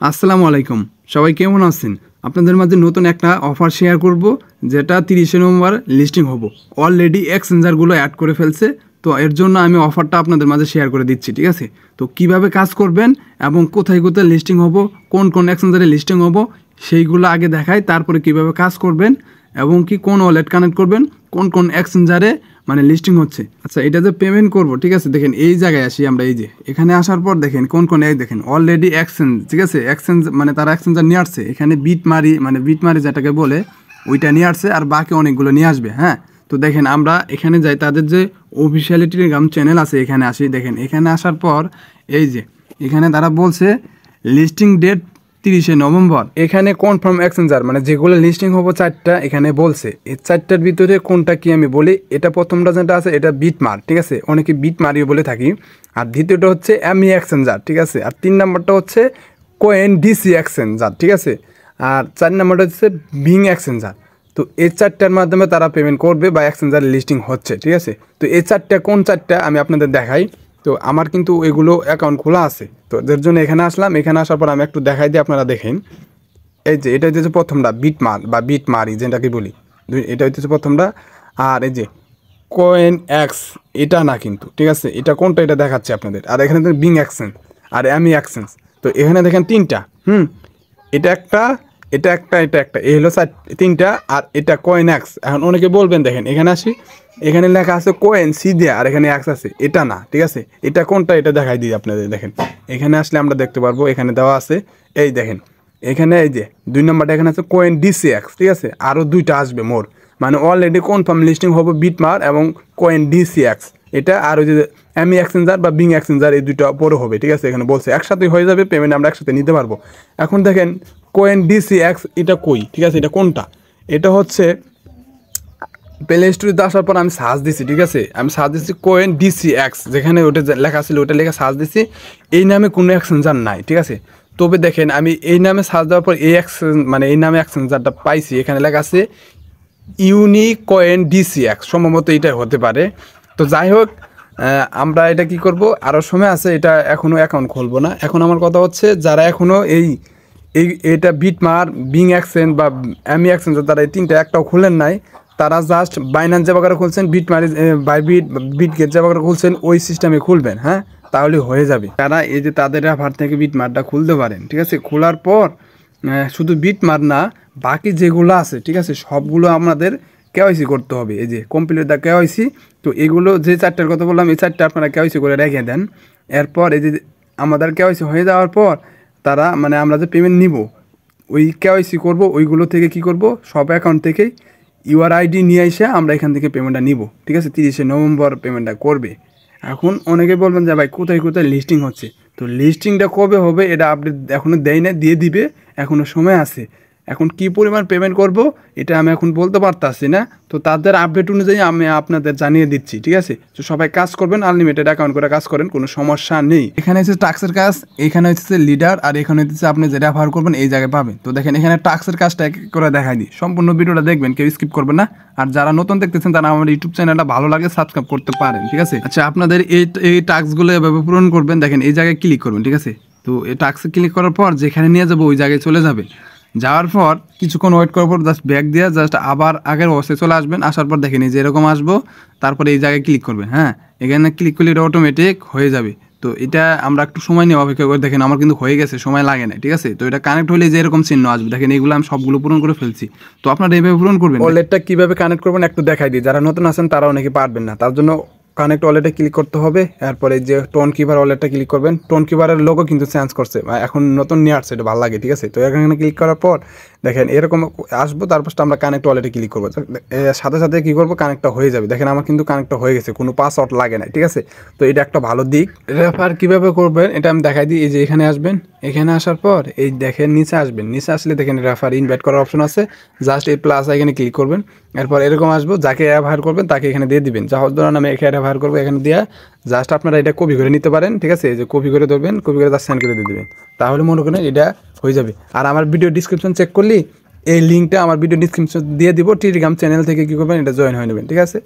আসসালামু আলাইকুম, সবাই কেমন আছেন? আপনাদের মাঝে নতুন একটা অফার শেয়ার করব, যেটা 30শে নভেম্বর লিস্টিং হবো। অলরেডি এক্সচেঞ্জারগুলো অ্যাড করে ফেলছে, তো এর জন্য আমি অফারটা আপনাদের মাঝে শেয়ার করে দিচ্ছি, ঠিক আছে? তো কিভাবে কাজ করবেন এবং কোথায় কোথায় লিস্টিং হবো, কোন কোন এক্সচেঞ্জারে লিস্টিং হবো সেইগুলো আগে দেখাই, তারপরে কিভাবে কাজ করবেন এবং কি কোন ওয়ালেট কানেক্ট করবেন, কোন কোন এক্সচেঞ্জারে মানে লিস্টিং হচ্ছে। আচ্ছা, এটা যে পেমেন্ট করব, ঠিক আছে? দেখেন এই জায়গায় আসি আমরা, এই যে এখানে আসার পর দেখেন কোন কোন দেখেন অলরেডি এক্সচেঞ্জ, ঠিক আছে? এক্সচেঞ্জ মানে তারা এক্সচেঞ্জার নিয়ে আসছে, এখানে বিটমারি যেটাকে বলে ওইটা নিয়ে আসছে, আর বাকি অনেকগুলো নিয়ে আসবে। হ্যাঁ, তো দেখেন আমরা এখানে যাই, তাদের যে অফিসিয়ালি টেলিগ্রাম চ্যানেল আছে এখানে আসি। দেখেন এখানে আসার পর এই যে এখানে তারা বলছে লিস্টিং ডেট 30শে নভেম্বর। এখানে কনফার্ম এক্সচেঞ্জার মানে যেগুলো লিস্টিং হবো 4টা এখানে বলছে। এই 4টার ভিতরে কোনটা কি আমি বলি। এটা প্রথমটা যেটা আছে এটা বিটমার, ঠিক আছে? অনেকে বিটমারিও বলে থাকি। আর দ্বিতীয়টা হচ্ছে এমই এক্সচেঞ্জার, ঠিক আছে? আর 3 নম্বরটা হচ্ছে কোএনডিসি এক্সচেঞ্জার, ঠিক আছে? আর 4 নম্বরটা হচ্ছে বিং এক্সচেঞ্জার। তো এই 4টার মাধ্যমে তারা পেমেন্ট করবে বা এক্সচেঞ্জার লিস্টিং হচ্ছে, ঠিক আছে? তো এই 4টা কোন 4টা আমি আপনাদের দেখাই। তো আমার কিন্তু এগুলো অ্যাকাউন্ট খোলা আছে, তো এর জন্য এখানে আসলাম। এখানে আসার পর আমি একটু দেখাই দিই, আপনারা দেখেন। এই যে এটা হচ্ছে প্রথমটা বিটমার বা বিটমারি যেটাকে বলি, এটা হচ্ছে প্রথমটা। আর এই যে কোয়েন এক্স, এটা না কিন্তু, ঠিক আছে? এটা কোনটা এটা দেখাচ্ছে আপনাদের। আর এখানে দেখেন বিং এক্সচেঞ্জ আর এমি এক্সচেঞ্জ। তো এখানে দেখেন 3টা, এটা একটা, এটা একটা, এটা একটা, এই হলো 3টা। আর এটা কয়েন এক্স। এখন অনেকে বলবেন, দেখেন এখানে আসি, এখানে লেখা আছে কোয়েন সি দিয়ে, আর এখানে এক্স আছে, এটা না, ঠিক আছে? এটা কোনটা এটা দেখাই দিই আপনাদের। দেখেন এখানে আসলে আমরা দেখতে পারবো, এখানে দেওয়া আছে, এই দেখেন এখানে এই যে 2 নম্বরটা এখানে আছে কোয়েন ডিসি এক্স, ঠিক আছে? আরও 2টা আসবে মোর, মানে অলরেডি কনফার্ম লিস্টিং হবে বিটমার এবং কোয়েন ডিসি এক্স এটা। আর ওই যে এমি এক্সচেঞ্জার বা বিং এক্সচেঞ্জার, এই 2টা পরে হবে, ঠিক আছে? এখানে বলছে একসাথে হয়ে যাবে, পেমেন্ট আমরা একসাথে নিতে পারবো। এখন দেখেন কোয়েন ডিসি এক্স এটা কই, ঠিক আছে? এটা কোনটা? এটা হচ্ছে প্লে স্টোরিতে আসার পর আমি সার্চ দিছি, ঠিক আছে? আমি সার্চ দিচ্ছি কোয়েন ডিসি এক্স, যেখানে ওটা লেখা ছিল ওটা লেখা সার্চ দিছি। এই নামে কোনো এক্সচেঞ্জার নাই, ঠিক আছে? তবে দেখেন আমি এই নামে সার্চ দেওয়ার পর এই মানে এই নামে এক্সচেঞ্জারটা পাইছি। এখানে লেখা আছে ইউনিক কয়েন ডিসি এক্স, সম্ভবত এইটাই হতে পারে। তো যাই হোক, আমরা এটা কি করব, আরও সময় আছে, এটা এখনও অ্যাকাউন্ট খুলবো না। এখন আমার কথা হচ্ছে যারা এখনও এটা বিটমার, বিং এক্সচেঞ্জ বা এমি এক্সচেঞ্জ, তারা এই 3টা একটাও খুলেন নাই, তারা জাস্ট বাইন্যান্স যে বাগারে খুলছেন, বিটমারি বিটগেট যে বাগারে খুলছেন, ওই সিস্টেমে খুলবেন। হ্যাঁ, তাহলে হয়ে যাবে। তারা এই যে তাদের রেফার থেকে বিটমারটা খুলতে পারেন, ঠিক আছে? খোলার পর শুধু বিটমার না, বাকি যেগুলো আছে, ঠিক আছে, সবগুলো আমাদের কেওয়াইসি করতে হবে। এই যে কমপ্লিট দা কেওয়াইসি। তো এগুলো যে 4টার কথা বললাম, এই 4টা আপনারা কেওয়াইসি করে রেখে দেন। এরপর এই যে আমাদের কেওয়াইসি হয়ে যাওয়ার পর তারা মানে আমরা যে পেমেন্ট নিব, ওই কেওয়াইসি করব, ওইগুলো থেকে কি করব, সব অ্যাকাউন্ট থেকে ইউআর আইডি নিয়ে এসে আমরা এখান থেকে পেমেন্টটা নিব, ঠিক আছে? 30শে নভেম্বর পেমেন্টটা করবে। এখন অনেকে বলবেন যে ভাই কোথায় কোথায় লিস্টিং হচ্ছে। তো লিস্টিংটা কবে হবে এটা আপডেট এখনও দেয় না, দিয়ে দিবে, এখনও সময় আছে। এখন কি পরিমাণ পেমেন্ট করব এটা আমি এখন বলতে পারতাছি না। তো তাদের আপডেট অনুযায়ী আমি আপনাদের জানিয়ে দিচ্ছি, ঠিক আছে? তো সবাই কাজ করবেন, আনলিমিটেড অ্যাকাউন্ট করে কাজ করেন, কোনো সমস্যা নেই। এখানে হচ্ছে টাস্কের কাজ, এখানে হচ্ছে লিডার, আর এখানে হচ্ছে আপনি যেটা ব্যবহার করবেন এই জায়গায় পাবেন। তো দেখেন এখানে টাস্কের কাজটা এক এক করে দেখাই দিই, সম্পূর্ণ ভিডিওটা দেখবেন, কেউ স্কিপ করবেন না। আর যারা নতুন দেখতেছেন তারা আমার ইউটিউব চ্যানেলটা ভালো লাগে সাবস্ক্রাইব করতে পারেন, ঠিক আছে? আচ্ছা, আপনাদের এই টাস্কগুলো এভাবে পূরণ করবেন। দেখেন এই জায়গায় ক্লিক করবেন, ঠিক আছে? তো এই টাস্কে ক্লিক করার পর যেখানে নিয়ে যাবো ওই জায়গায় চলে যাবে। যাওয়ার পর কিছুক্ষণ ওয়েট করার পর জাস্ট ব্যাক দিয়ে জাস্ট আবার আগের অবস্থায় চলে আসবেন। আসার পর দেখেন এই যে এরকম আসবো, তারপরে এই জায়গায় ক্লিক করবেন। হ্যাঁ, এখানে ক্লিক করলে এটা অটোমেটিক হয়ে যাবে। তো এটা আমরা একটু সময় নিয়ে অপেক্ষা করে, দেখেন আমার কিন্তু হয়ে গেছে, সময় লাগে না, ঠিক আছে? তো এটা কানেক্ট হলে যে এরকম চিহ্ন আসবে, দেখেন এগুলো আমি সবগুলো পূরণ করে ফেলছি। তো আপনারা এইভাবে পূরণ করবেন। ওয়ালেটটা কীভাবে কানেক্ট করবেন একটু দেখাই দিই, যারা নতুন আছেন তারা অনেকে পারবেন না, তার জন্য কানেক্ট ওয়ালেটে ক্লিক করতে হবে। এরপরে যে টোন কিপার ওয়ালেটটা ক্লিক করবেন। টোন কিপারের লোগো কিন্তু চেঞ্জ করছে, এখন নতুন নিয়ে আসছে, এটা ভালো লাগে, ঠিক আছে? তো এখানে ক্লিক করার পর দেখেন এরকম আসবো, তারপর আমরা কানেক্ট ওয়ালেটে ক্লিক করবো। সাথে সাথে কী করবো, কানেক্টটা হয়ে যাবে। দেখেন আমার কিন্তু কানেক্টটা হয়ে গেছে, কোনো পাসওয়ার্ড লাগে না, ঠিক আছে? তো এটা একটা ভালো দিক। রেফার কীভাবে করবেন এটা আমি দেখাই দিই। এই যে এখানে আসবেন, এখানে আসার পর এই দেখেন নিচে আসবেন, নিচে আসলে দেখেন রেফার ইনভাইট করার অপশন আছে, জাস্ট এই প্লাস এখানে ক্লিক করবেন। এরপর এরকম আসবো, যাকে ব্যবহার করবেন তাকে এখানে দিয়ে দিবেন। যা ধরুন আমি এখানে ব্যবহার করবো, এখানে দিয়ে জাস্ট আপনারা এটা কপি করে নিতে পারেন, ঠিক আছে? এই যে কপি করে ধরবেন, কপি করে তার সেন্ড করে দিয়ে দেবেন, তাহলে মনে করেন এটা হয়ে যাবে। আর আমার ভিডিও ডিসক্রিপশন চেক করলি এই লিঙ্কটা আমার ভিডিও ডিসক্রিপশন দিয়ে দিব, টেলিগ্রাম চ্যানেল থেকে কী করবেন এটা জয়েন হয়ে নেবেন, ঠিক আছে?